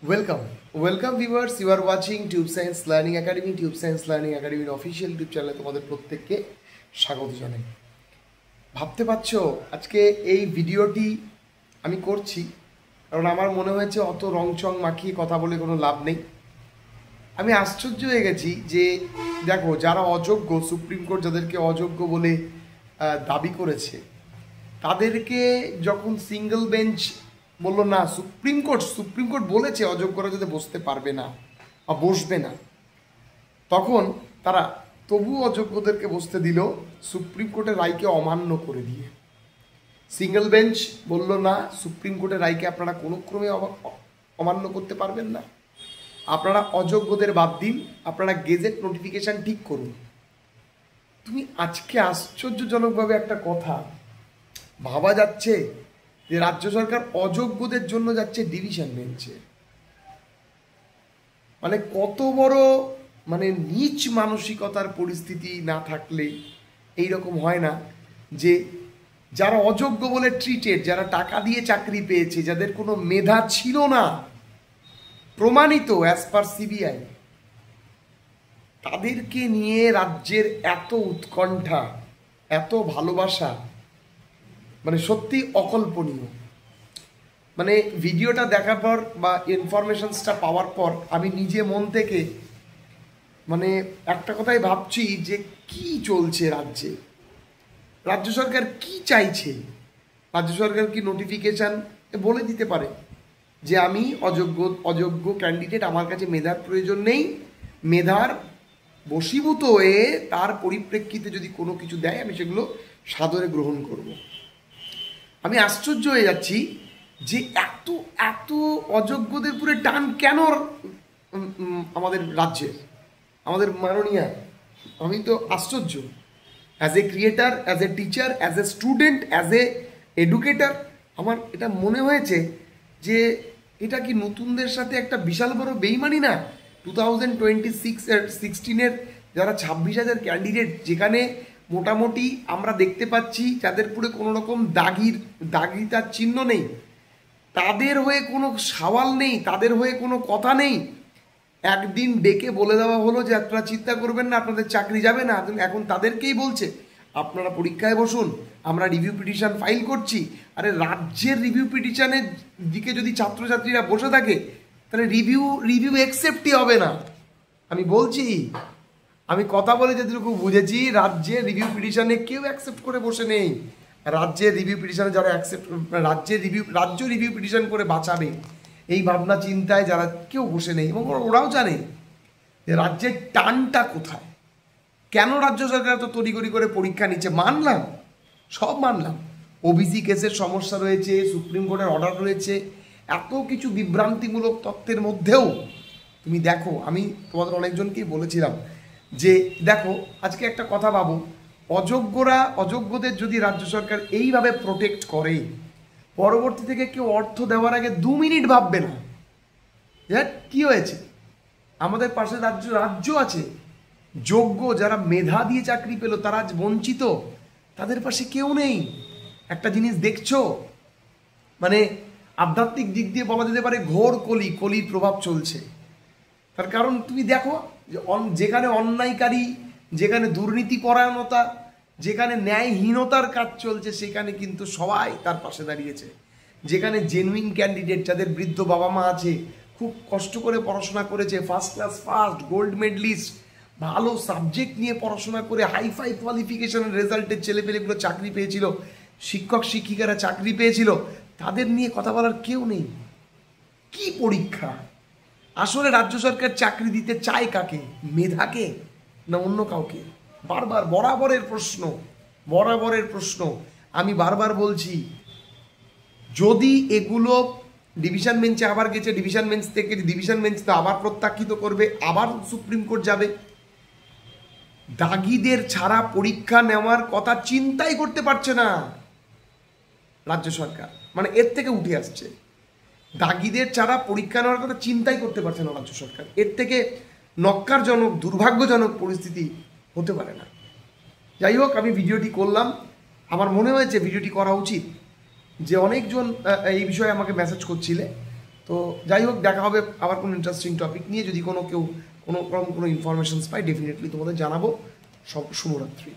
Welcome viewers, you are watching Tube Science Learning Academy. Tube Science Learning একাডেমির official YouTube চ্যানেলে তোমাদের প্রত্যেককে স্বাগত জানাই। ভাবতে পারছো আজকে এই ভিডিওটি আমি করছি কারণ আমার মনে হয়েছে অত রংচং মাখিয়ে কথা বলে কোনো লাভ নেই। আমি আশ্চর্য হয়ে গেছি যে দেখো, যারা অযোগ্য, সুপ্রিম কোর্ট যাদেরকে অযোগ্য বলে দাবি করেছে, তাদেরকে যখন সিঙ্গেল বেঞ্চ বললো না, সুপ্রিম কোর্ট বলেছে অযোগ্যরা যাতে বসতে পারবে না বা বসবে না, তখন তারা তবু অযোগ্যদেরকে বসতে দিল সুপ্রিম কোর্টের রায়কে অমান্য করে দিয়ে। সিঙ্গেল বেঞ্চ বলল না, সুপ্রিম কোর্টের রায়কে আপনারা কোনো ক্রমে অমান্য করতে পারবেন না, আপনারা অযোগ্যদের বাদ দিন, আপনারা গেজেট নোটিফিকেশান ঠিক করুন। তুমি আজকে আশ্চর্যজনকভাবে একটা কথা ভাবা যাচ্ছে যে রাজ্য সরকার অযোগ্যদের জন্য যাচ্ছে ডিভিশন বেঞ্চে। মানে কত বড় নিচ মানসিকতার পরিস্থিতি না থাকলে এই রকম হয় না যে যারা অযোগ্য বলে ট্রিটেড, যারা টাকা দিয়ে চাকরি পেয়েছে, যাদের কোনো মেধা ছিল না, প্রমাণিত অ্যাজ পার সিবিআই, তাদেরকে নিয়ে রাজ্যের এত উৎকণ্ঠা, এত ভালোবাসা, সত্যি অকল্পনীয়। ভিডিওটা দেখার পর বা ইনফরমেশনসটা পাওয়ার পর আমি নিজে মন থেকে একটা কথাই ভাবছি যে কি চলছে রাজ্যে, রাজ্য সরকার কি চাইছে। রাজ্য সরকার কি নোটিফিকেশান বলে দিতে পারে যে আমি অযোগ্য ক্যান্ডিডেট, আমার কাছে মেধার প্রয়োজন নেই, মেধার বশীভূত হয়ে তার পরিপ্রেক্ষিতে যদি কোনো কিছু দেয় আমি সেগুলো সাদরে গ্রহণ করব। আমি আশ্চর্য হয়ে যাচ্ছি যে এত এত অযোগ্যদের পুরো টান কেন আমাদের রাজ্যের, আমাদের মাননীয়া। আমি তো আশ্চর্য। As a creator, as a teacher, as a student, as a educator, আমার এটা মনে হয়েছে যে এটা কি নতুনদের সাথে একটা বিশাল বড় বেইমানি না। 2026-16 যারা 26,000 ক্যান্ডিডেট, যেখানে মোটামুটি আমরা দেখতে পাচ্ছি যাদের পুরো কোনো রকম দাগিতার চিহ্ন নেই, তাদের হয়ে কোনো সওয়াল নেই, তাদের হয়ে কোনো কথা নেই, একদিন ডেকে বলে দেওয়া হলো যে আপনারা চিন্তা করবেন না, আপনাদের চাকরি যাবে না। এখন তাদেরকেই বলছে আপনারা পরীক্ষায় বসুন, আমরা রিভিউ পিটিশন ফাইল করছি। আরে রাজ্যের রিভিউ পিটিশনের দিকে যদি ছাত্রছাত্রীরা বসে থাকে তাহলে রিভিউ অ্যাকসেপ্টই হবে না। আমি বলছি, আমি কথা বলে যেটুকু বুঝেছি, রাজ্যের রিভিউ পিটিশনে কেউ অ্যাকসেপ্ট করে বসে নেই। রাজ্যের রিভিউ পিটিশনে যারা রাজ্য রিভিউ পিটিশন করে বাঁচাবে এই ভাবনা চিন্তায় যারা কেউ বসে নেই, এবং ওরাও জানে যে রাজ্যের টানটা কোথায়, কেন রাজ্য সরকার তো তড়িঘড়ি করে পরীক্ষা নিচ্ছে। মানলাম, সব মানলাম, ওবিসি কেসের সমস্যা রয়েছে, সুপ্রিম কোর্টের অর্ডার রয়েছে, এত কিছু বিভ্রান্তিমূলক তত্ত্বের মধ্যেও তুমি দেখো, আমি তোমাদের অনেকজনকেই বলেছিলাম যে দেখো, আজকে একটা কথা ভাবো, অযোগ্যদের যদি রাজ্য সরকার এইভাবে প্রোটেক্ট করে, পরবর্তী থেকে কেউ অর্থ দেওয়ার আগে 2 মিনিট ভাববে না কি হয়েছে। আমাদের পাশে রাজ্য আছে, যোগ্য যারা মেধা দিয়ে চাকরি পেল তারা আজ বঞ্চিত, তাদের পাশে কেউ নেই। একটা জিনিস দেখছো, আধ্যাত্মিক দিক দিয়ে বলা যেতে পারে ঘোর কলির প্রভাব চলছে। তার কারণ তুমি দেখো, যেখানে অন্যায়কারী, যেখানে দুর্নীতিপরায়ণতা, যেখানে ন্যায়হীনতার কাজ চলছে, সেখানে কিন্তু সবাই তার পাশে দাঁড়িয়েছে। যেখানে জেনুইন ক্যান্ডিডেট, যাদের বৃদ্ধ বাবা মা আছে, খুব কষ্ট করে পড়াশোনা করেছে, ফার্স্ট ক্লাস গোল্ড মেডেলিস্ট, ভালো সাবজেক্ট নিয়ে পড়াশোনা করে হাইফাই কোয়ালিফিকেশনের রেজাল্টের ছেলেপেলেগুলো চাকরি পেয়েছিল, শিক্ষক শিক্ষিকারা চাকরি পেয়েছিল, তাদের নিয়ে কথা বলার কেউ নেই। কি পরীক্ষা আসলে রাজ্য সরকার চাকরি দিতে চায় কাকে? মেধাকে না অন্য কাউকে? বরাবরের প্রশ্ন আমি বারবার বলছি, যদি এগুলো ডিভিশন বেঞ্চে আবার গেছে, ডিভিশন বেঞ্চ তো আবার প্রত্যাখ্যিত করবে, আবার সুপ্রিম কোর্ট যাবে। দাগিদের ছাড়া পরীক্ষা নেওয়ার কথা চিন্তাই করতে পারছে না রাজ্য সরকার, এর থেকে উঠে আসছে। দাগিদের ছাড়া পরীক্ষা নেওয়ার কথা চিন্তাই করতে পারছে না রাজ্য সরকার। এর থেকে নক্কারজনক, দুর্ভাগ্যজনক পরিস্থিতি হতে পারে না। যাই হোক, আমি ভিডিওটি করলাম, আমার মনে হয়েছে ভিডিওটি করা উচিত, যে অনেকজন এই বিষয়ে আমাকে মেসেজ করছিলে, তো তো যাই হোক, দেখা হবে আবার কোনো ইন্টারেস্টিং টপিক নিয়ে। যদি কেউ কোনো ইনফরমেশনস পাই ডেফিনেটলি তোমাদের জানাবো। সব শুভরাত্রি।